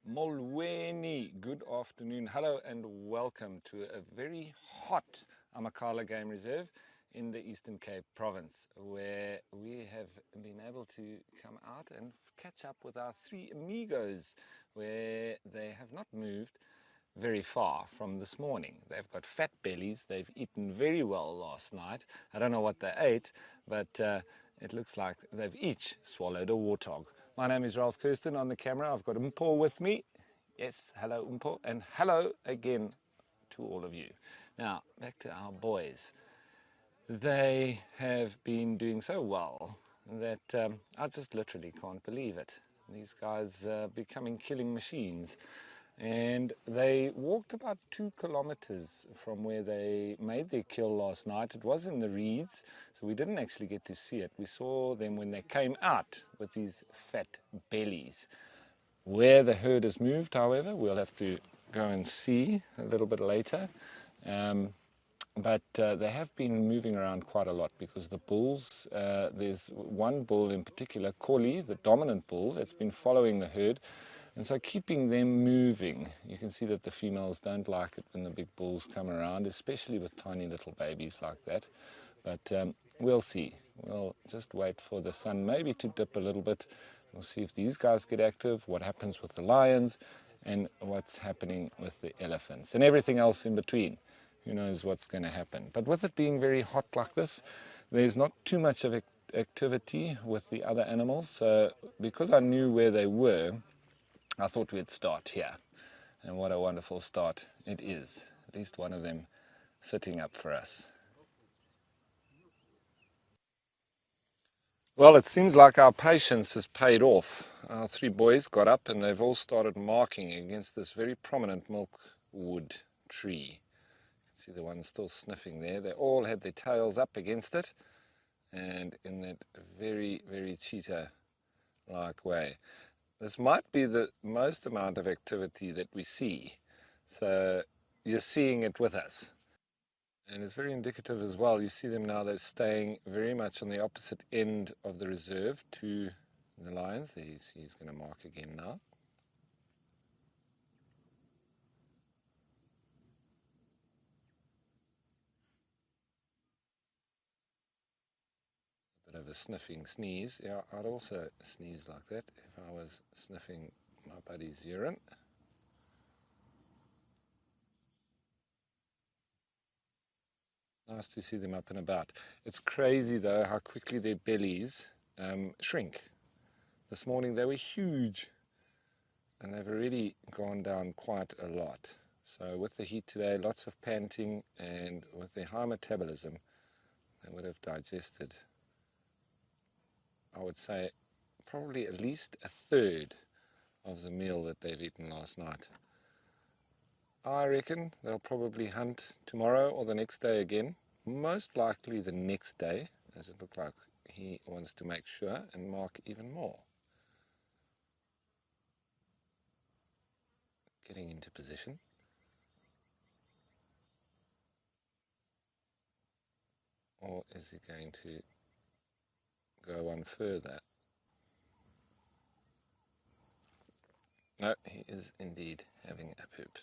Molweni, good afternoon, hello and welcome to a very hot Amakhala Game Reserve in the Eastern Cape province, where we have been able to come out and catch up with our Three Amigos, where they have not moved very far from this morning. They've got fat bellies, they've eaten very well last night. I don't know what they ate, but it looks like they've each swallowed a warthog. My name is Ralph Kirsten on the camera. I've got Umpo with me. Yes, hello Umpo, and hello again to all of you. Now, back to our boys. They have been doing so well that I just literally can't believe it. These guys are becoming killing machines. And they walked about 2 kilometers from where they made their kill last night. It was in the reeds, so we didn't actually get to see it. We saw them when they came out with these fat bellies. Where the herd has moved, however, we'll have to go and see a little bit later. But they have been moving around quite a lot because the bulls, there's one bull in particular, Koli, the dominant bull, that's been following the herd. And so keeping them moving, you can see that the females don't like it when the big bulls come around, especially with tiny little babies like that. But we'll see. We'll just wait for the sun maybe to dip a little bit. We'll see if these guys get active, what happens with the lions, and what's happening with the elephants, and everything else in between. Who knows what's going to happen. But with it being very hot like this, there's not too much of activity with the other animals. So because I knew where they were, I thought we'd start here, and what a wonderful start it is. At least one of them sitting up for us. Well, it seems like our patience has paid off. Our 3 boys got up and they've all started marking against this very prominent milkwood tree. You can see the one still sniffing there. They all had their tails up against it, and in that very, very cheetah-like way. This might be the most amount of activity that we see, so you're seeing it with us. And it's very indicative as well. You see them now, they're staying very much on the opposite end of the reserve to the lions. There you see he's going to mark again now. A bit of a sniffing sneeze. Yeah, I'd also sneeze like that if I was sniffing my buddy's urine. Nice to see them up and about. It's crazy though how quickly their bellies shrink. This morning they were huge, and they've already gone down quite a lot. So with the heat today, lots of panting, and with their high metabolism, they would have digested, I would say, probably at least a third of the meal that they've eaten last night. I reckon they'll probably hunt tomorrow or the next day again. Most likely the next day, as it looks like he wants to make sure and mark even more. Getting into position. Or is he going to go one further? No, he is indeed having a poop.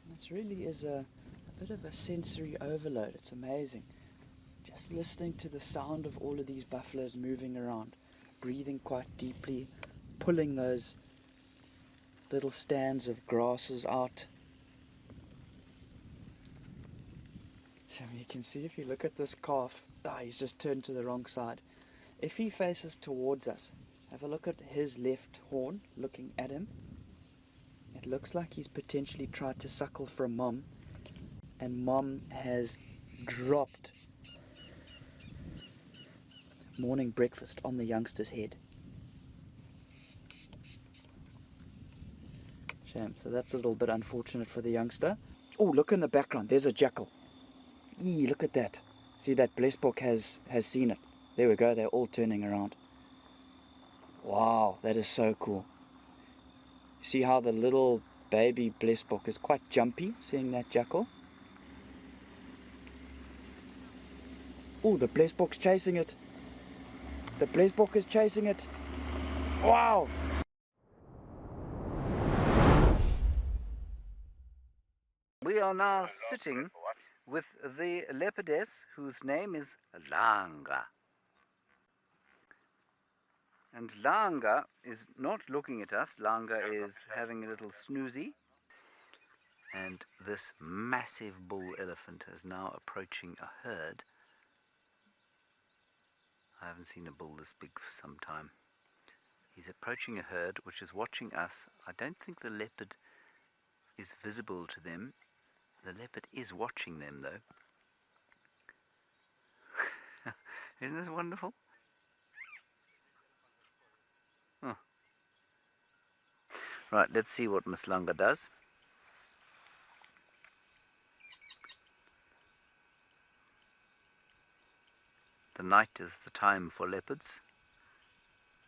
This really is a bit of a sensory overload. It's amazing. Just listening to the sound of all of these buffaloes moving around, breathing quite deeply, pulling those little stands of grasses out. You can see if you look at this calf, he's just turned to the wrong side. If he faces towards us, have a look at his left horn looking at him. It looks like he's potentially tried to suckle from mom, and mom has dropped morning breakfast on the youngster's head. Shame. So that's a little bit unfortunate for the youngster. Oh, look in the background. There's a jackal. Eee, look at that. See, that blesbok has seen it. There we go. They're all turning around. Wow, that is so cool. See how the little baby blesbok is quite jumpy, seeing that jackal. Oh, the blesbok's chasing it. The blesbok is chasing it. Wow! We are now sitting with the leopardess whose name is Langa. And Langa is not looking at us. Langa is having a little snoozy. And this massive bull elephant is now approaching a herd. I haven't seen a bull this big for some time. He's approaching a herd which is watching us. I don't think the leopard is visible to them. The leopard is watching them though. Isn't this wonderful? Oh. Right, let's see what Miss Langa does. The night is the time for leopards,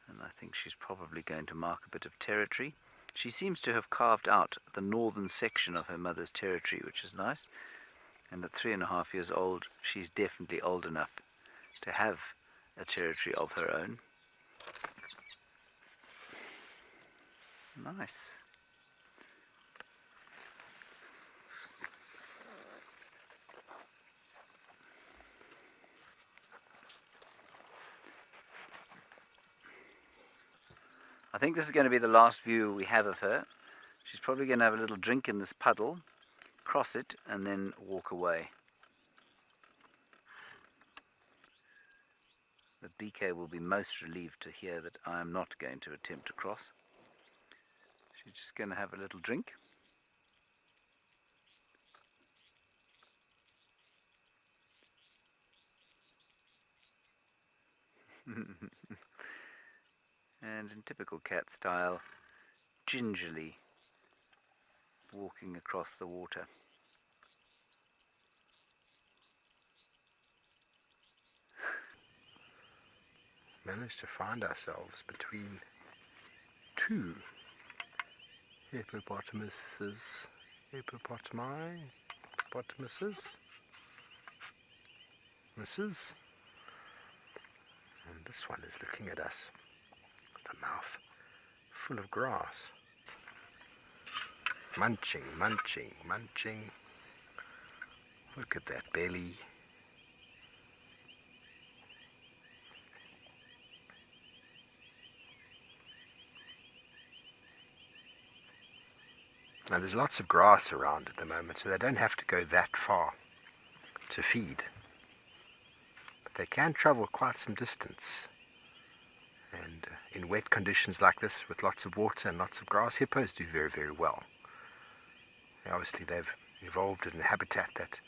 and I think she's probably going to mark a bit of territory. She seems to have carved out the northern section of her mother's territory, which is nice. And at 3.5 years old, she's definitely old enough to have a territory of her own. Nice. I think this is going to be the last view we have of her. She's probably going to have a little drink in this puddle, cross it, and then walk away. The BK will be most relieved to hear that I am not going to attempt to cross. She's just going to have a little drink. And in typical cat style, gingerly walking across the water. Managed to find ourselves between two hippopotamuses, misses, and this one is looking at us with a mouth full of grass, munching. Look at that belly. Now there's lots of grass around at the moment, so they don't have to go that far to feed. But they can travel quite some distance. And in wet conditions like this, with lots of water and lots of grass, hippos do very, very well. Obviously they've evolved in a habitat that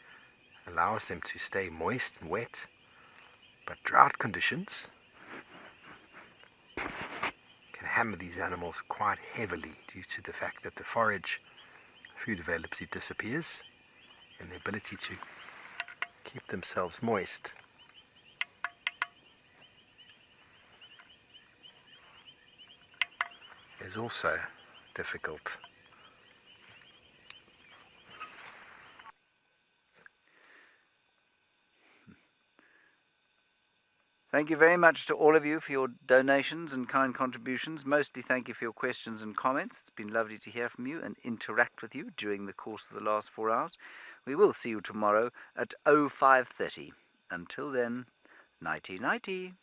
allows them to stay moist and wet, but drought conditions can hammer these animals quite heavily due to the fact that the food availability disappears and the ability to keep themselves moist is also difficult. Thank you very much to all of you for your donations and kind contributions. Mostly thank you for your questions and comments. It's been lovely to hear from you and interact with you during the course of the last 4 hours. We will see you tomorrow at 05:30. Until then, nighty nighty.